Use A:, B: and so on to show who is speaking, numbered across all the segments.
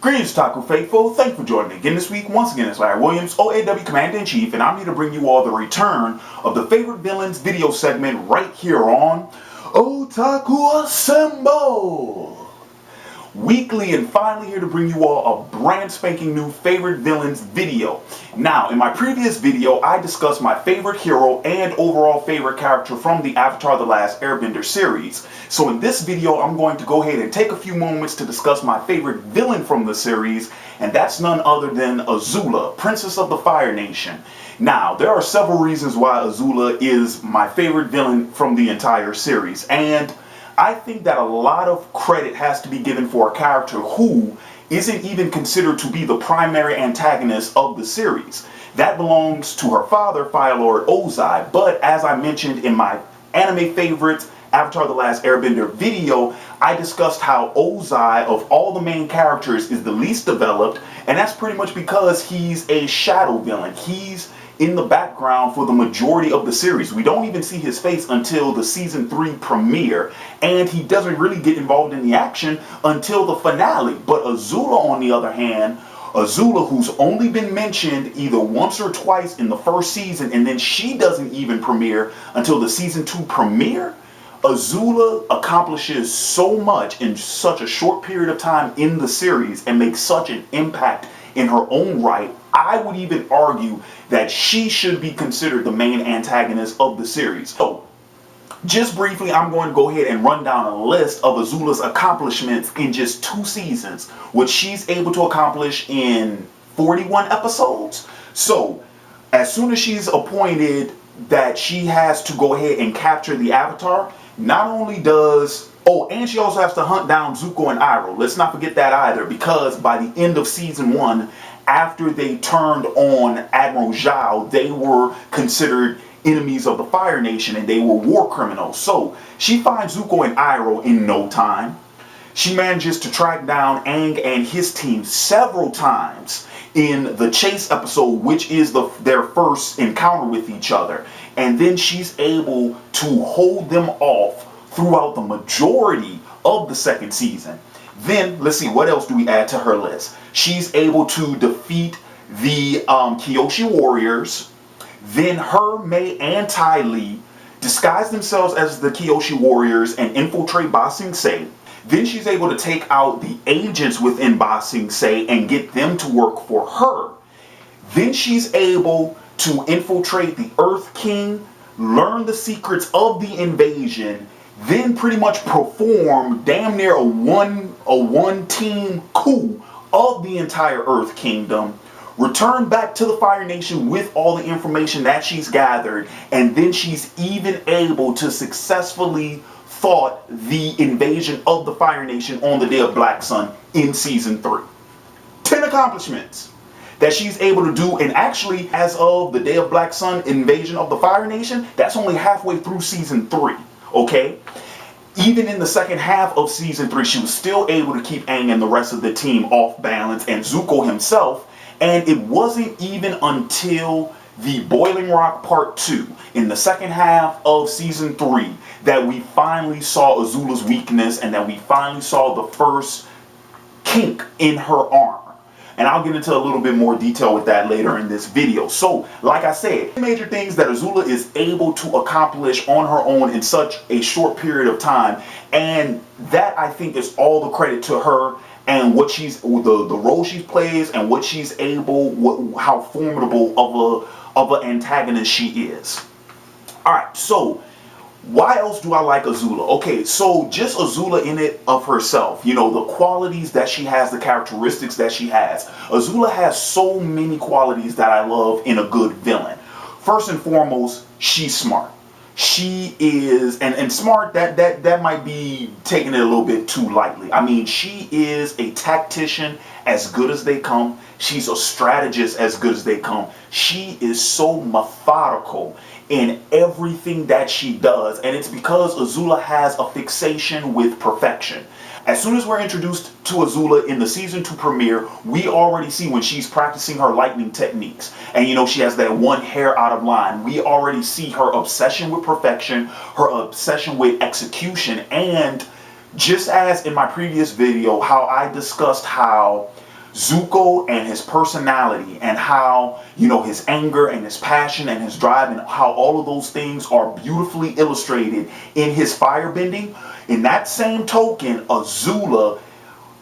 A: Greetings, Taco Faithful. Thank you for joining me again this week. Once again, it's Larry Williams, OAW Commander-in-Chief, and I'm here to bring you all the return of the Favorite Villains video segment right here on Otaku Assemble! Weekly and finally here to bring you all a brand spanking new Favorite Villains video. Now, in my previous video, I discussed my favorite hero and overall favorite character from the Avatar: The Last Airbender series. So in this video, I'm going to go ahead and take a few moments to discuss my favorite villain from the series, and that's none other than Azula, Princess of the Fire Nation. Now, there are several reasons why Azula is my favorite villain from the entire series, and I think that a lot of credit has to be given for a character who isn't even considered to be the primary antagonist of the series. That belongs to her father, Fire Lord Ozai, but as I mentioned in my anime favorites, Avatar: The Last Airbender video, I discussed how Ozai, of all the main characters, is the least developed, and that's pretty much because he's a shadow villain. He's in the background for the majority of the series. We don't even see his face until the season 3 premiere, and he doesn't really get involved in the action until the finale. But Azula, on the other hand, Azula, who's only been mentioned either once or twice in the first season, and then she doesn't even premiere until the season 2 premiere, Azula accomplishes so much in such a short period of time in the series and makes such an impact in her own right. I would even argue that she should be considered the main antagonist of the series. So, just briefly, I'm going to go ahead and run down a list of Azula's accomplishments in just 2 seasons, which she's able to accomplish in 41 episodes. So, as soon as she's appointed that she has to go ahead and capture the Avatar, not only does... Oh, and she also has to hunt down Zuko and Iroh. Let's not forget that either, because by the end of season 1, after they turned on Admiral Zhao, they were considered enemies of the Fire Nation and they were war criminals. So she finds Zuko and Iroh in no time. She manages to track down Aang and his team several times in the chase episode, which is their first encounter with each other. And then she's able to hold them off throughout the majority of the second season. Then, let's see, what else do we add to her list? She's able to defeat the Kyoshi warriors. Then her, Mei, and Ty Lee disguise themselves as the Kyoshi warriors and infiltrate Ba Sing Se. Then she's able to take out the agents within Ba Sing Se and get them to work for her. Then she's able to infiltrate the Earth King, learn the secrets of the invasion, then pretty much perform damn near a one-team coup of the entire Earth Kingdom, return back to the Fire Nation with all the information that she's gathered, and then she's even able to successfully thwart the invasion of the Fire Nation on the Day of Black Sun in season 3. 10 accomplishments that she's able to do, and actually, as of the Day of Black Sun invasion of the Fire Nation, that's only halfway through season 3. Okay, even in the second half of season 3, she was still able to keep Aang and the rest of the team off balance, and Zuko himself. And it wasn't even until the Boiling Rock Part 2 in the second half of season 3 that we finally saw Azula's weakness, and that we finally saw the first kink in her armor. And I'll get into a little bit more detail with that later in this video. So, like I said, major things that Azula is able to accomplish on her own in such a short period of time. And that, I think, is all the credit to her and what she's, the role she plays and what she's able, how formidable of an antagonist she is. Alright, so why else do I like Azula? Okay, so just Azula in it of herself, you know, the qualities that she has, the characteristics that she has. Azula has so many qualities that I love in a good villain. First and foremost, she's smart. She is, and smart, that might be taking it a little bit too lightly. I mean, she is a tactician as good as they come. She's a strategist as good as they come. She is so methodical in everything that she does, and it's because Azula has a fixation with perfection. As soon as we're introduced to Azula in the season 2 premiere, we already see when she's practicing her lightning techniques, and you know, she has that one hair out of line. We already see her obsession with perfection, her obsession with execution, and just as in my previous video, how I discussed how Zuko and his personality, and how, his anger and his passion and his drive, and how all of those things are beautifully illustrated in his firebending. In that same token, Azula,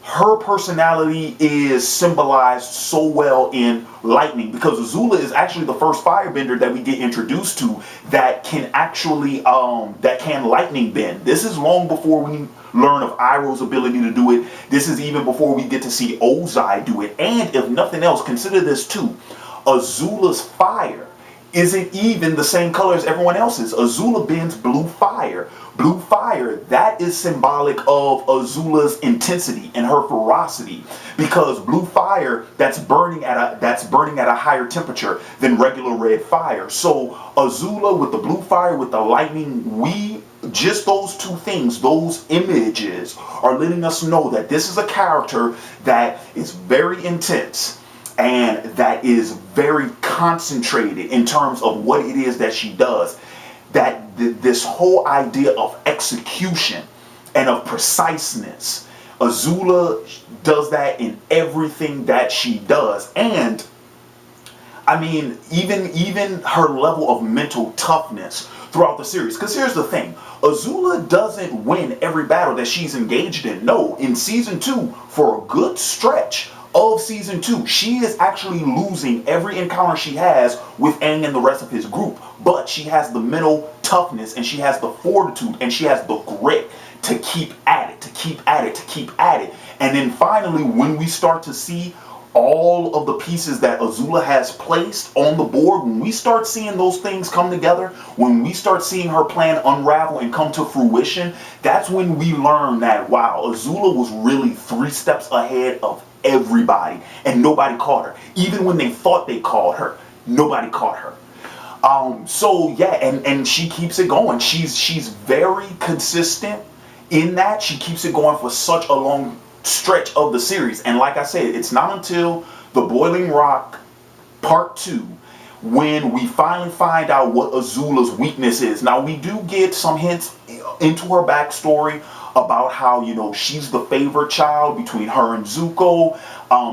A: her personality is symbolized so well in lightning, because Azula is actually the first firebender that we get introduced to that can actually that can lightning bend. This is long before we learn of Iroh's ability to do it. This is even before we get to see Ozai do it. And if nothing else, consider this too. Azula's fire isn't even the same color as everyone else's. Azula bends blue fire. Blue fire, that is symbolic of Azula's intensity and her ferocity, because blue fire, that's burning at a higher temperature than regular red fire. So Azula with the blue fire, with the lightning, just those two things, those images are letting us know that this is a character that is very intense and that is very concentrated in terms of what it is that she does. That this whole idea of execution and of preciseness, Azula does that in everything that she does. And I mean, even her level of mental toughness throughout the series. Because here's the thing, Azula doesn't win every battle that she's engaged in. No, in season 2, for a good stretch of season 2, she is actually losing every encounter she has with Aang and the rest of his group. But she has the mental toughness, and she has the fortitude, and she has the grit to keep at it, to keep at it, to keep at it. And then finally, when we start to see all of the pieces that Azula has placed on the board, when we start seeing those things come together, when we start seeing her plan unravel and come to fruition, that's when we learn that, wow, Azula was really 3 steps ahead of everybody, and nobody caught her. Even when they thought they caught her, nobody caught her. So yeah, and she keeps it going. She's very consistent in that. She keeps it going for such a long stretch of the series. And like I said, it's not until the Boiling Rock Part 2 when we finally find out what Azula's weakness is. Now, we do get some hints into her backstory about how, she's the favorite child between her and Zuko.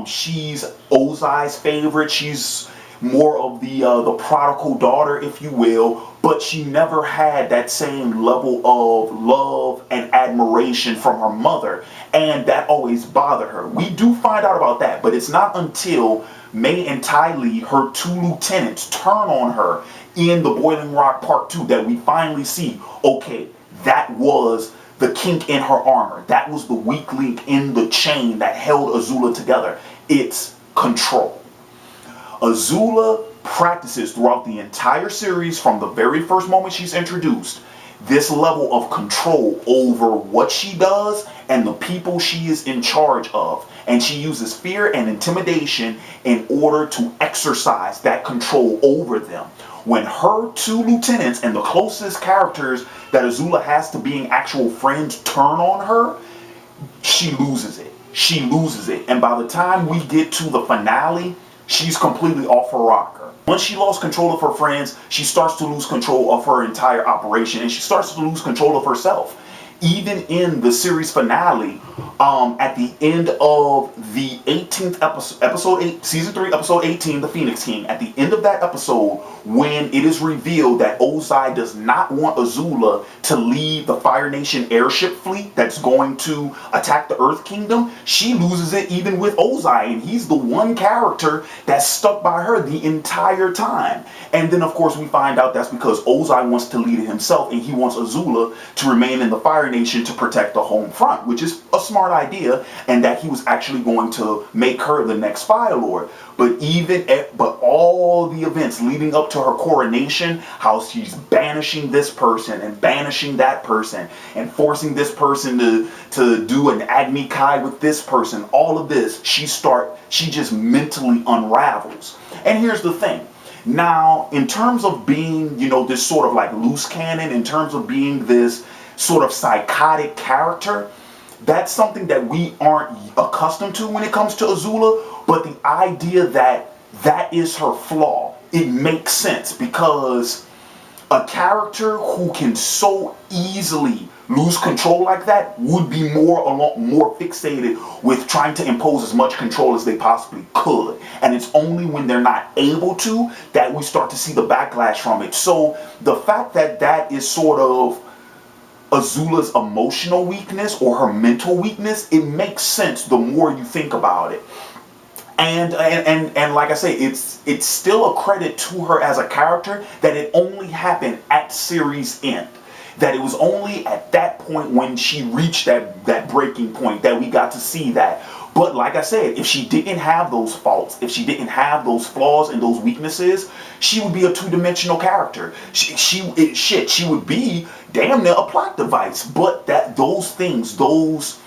A: She's Ozai's favorite. She's more of the prodigal daughter, if you will, but she never had that same level of love and admiration from her mother, and that always bothered her. We do find out about that, but it's not until May and Ty Lee, her 2 lieutenants, turn on her in the Boiling Rock Part 2 that we finally see, okay, that was the kink in her armor. That was the weak link in the chain that held Azula together. It's control. Azula practices throughout the entire series, from the very first moment she's introduced, this level of control over what she does and the people she is in charge of. And she uses fear and intimidation in order to exercise that control over them. When her 2 lieutenants and the closest characters that Azula has to being actual friends turn on her, she loses it. She loses it. And by the time we get to the finale, she's completely off her rocker. Once she lost control of her friends, she starts to lose control of her entire operation, and she starts to lose control of herself. Even in the series finale, at the end of the 18th episode 8, season 3, episode 18, The Phoenix King, at the end of that episode, when it is revealed that Ozai does not want Azula to lead the Fire Nation airship fleet that's going to attack the Earth Kingdom, she loses it even with Ozai, and he's the one character that's stuck by her the entire time. And then, of course, we find out that's because Ozai wants to lead it himself, and he wants Azula to remain in the Fire Nation to protect the home front, which is a smart idea, and that he was actually going to make her the next Fire Lord. But all the events leading up to her coronation, how she's banishing this person and banishing that person and forcing this person to do an Agni Kai with this person, all of this, she just mentally unravels. And here's the thing. Now, in terms of being, this sort of like loose cannon, in terms of being this sort of psychotic character, that's something that we aren't accustomed to when it comes to Azula. But the idea that that is her flaw, it makes sense, because A character who can so easily lose control like that would be more fixated with trying to impose as much control as they possibly could. And it's only when they're not able to that we start to see the backlash from it. So the fact that that is sort of Azula's emotional weakness or her mental weakness, it makes sense the more you think about it. And like I say, it's still a credit to her as a character that it only happened at series end. That it was only at that point when she reached that breaking point that we got to see that. But like I said, if she didn't have those faults, if she didn't have those flaws and those weaknesses, she would be a two-dimensional character. She would be damn near a plot device. But that those things, those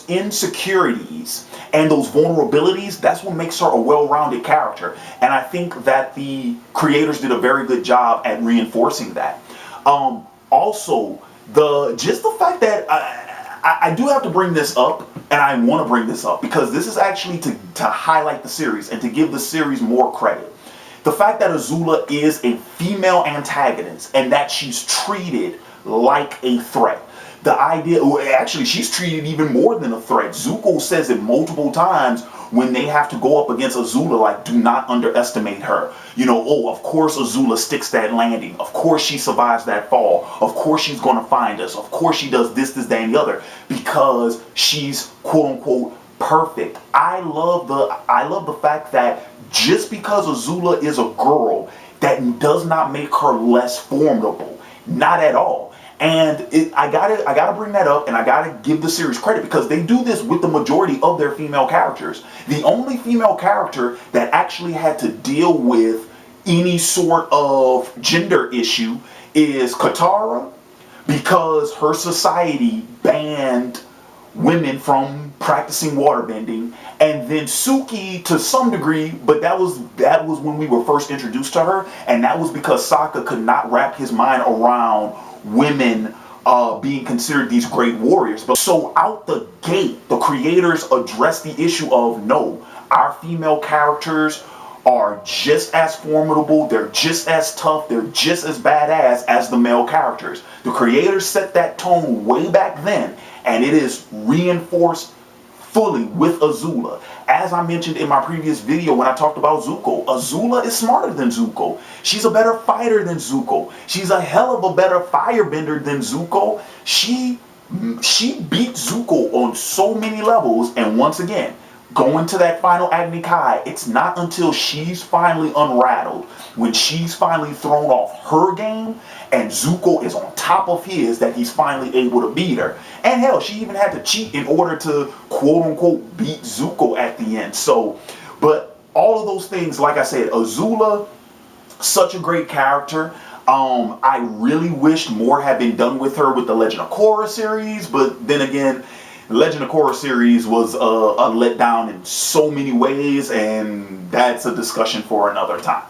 A: insecurities and those vulnerabilities, that's what makes her a well-rounded character. And I think that the creators did a very good job at reinforcing that. Also, the fact that I do have to bring this up, and I want to bring this up because this is actually to highlight the series and to give the series more credit. The fact that Azula is a female antagonist and that she's treated like a threat. The idea, actually, she's treated even more than a threat. Zuko says it multiple times when they have to go up against Azula, like, do not underestimate her. You know, oh, of course Azula sticks that landing. Of course she survives that fall. Of course she's going to find us. Of course she does this, that, and the other. Because she's, quote unquote, perfect. I love the fact that just because Azula is a girl, that does not make her less formidable. Not at all. And I gotta bring that up, and I gotta give the series credit because they do this with the majority of their female characters. The only female character that actually had to deal with any sort of gender issue is Katara, because her society banned women from practicing waterbending, and then Suki to some degree, but that was when we were first introduced to her, and that was because Sokka could not wrap his mind around women being considered these great warriors. But so out the gate, the creators addressed the issue of no, our female characters are just as formidable, they're just as tough, they're just as badass as the male characters. The creators set that tone way back then, and it is reinforced fully with Azula. As I mentioned in my previous video when I talked about Zuko, Azula is smarter than Zuko. She's a better fighter than Zuko. She's a hell of a better firebender than Zuko. She beat Zuko on so many levels, and once again, going to that final Agni Kai, it's not until she's finally unrattled, when she's finally thrown off her game and Zuko is on top of his, that he's finally able to beat her. And hell, she even had to cheat in order to quote unquote beat Zuko at the end. So, but all of those things, like I said, Azula, such a great character. I really wished more had been done with her with the Legend of Korra series, but then again, the Legend of Korra series was a letdown in so many ways, and that's a discussion for another time.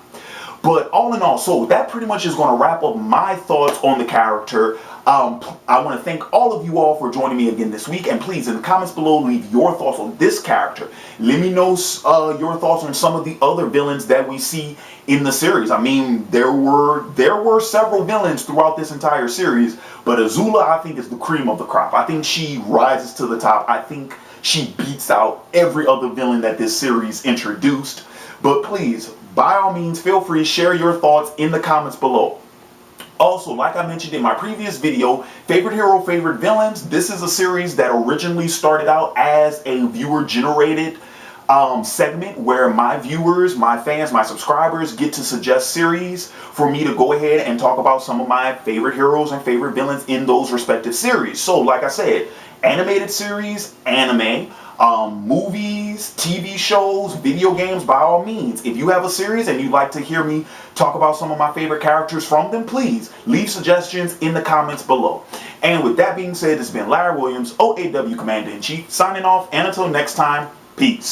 A: But all in all, so that pretty much is going to wrap up my thoughts on the character. I want to thank all of you all for joining me again this week, and please, in the comments below, leave your thoughts on this character. Let me know your thoughts on some of the other villains that we see in the series. I mean, there were several villains throughout this entire series, but Azula, I think, is the cream of the crop. I think she rises to the top. I think she beats out every other villain that this series introduced. But please, by all means, feel free to share your thoughts in the comments below. Also, like I mentioned in my previous video, Favorite Hero, Favorite Villains, this is a series that originally started out as a viewer-generated segment where my viewers, my fans, my subscribers get to suggest series for me to go ahead and talk about some of my favorite heroes and favorite villains in those respective series. So, like I said, animated series, anime, movies, TV shows, video games, by all means. If you have a series and you'd like to hear me talk about some of my favorite characters from them, please leave suggestions in the comments below. And with that being said, this has been Larry Williams, OAW Commander-in-Chief, signing off, and until next time, peace.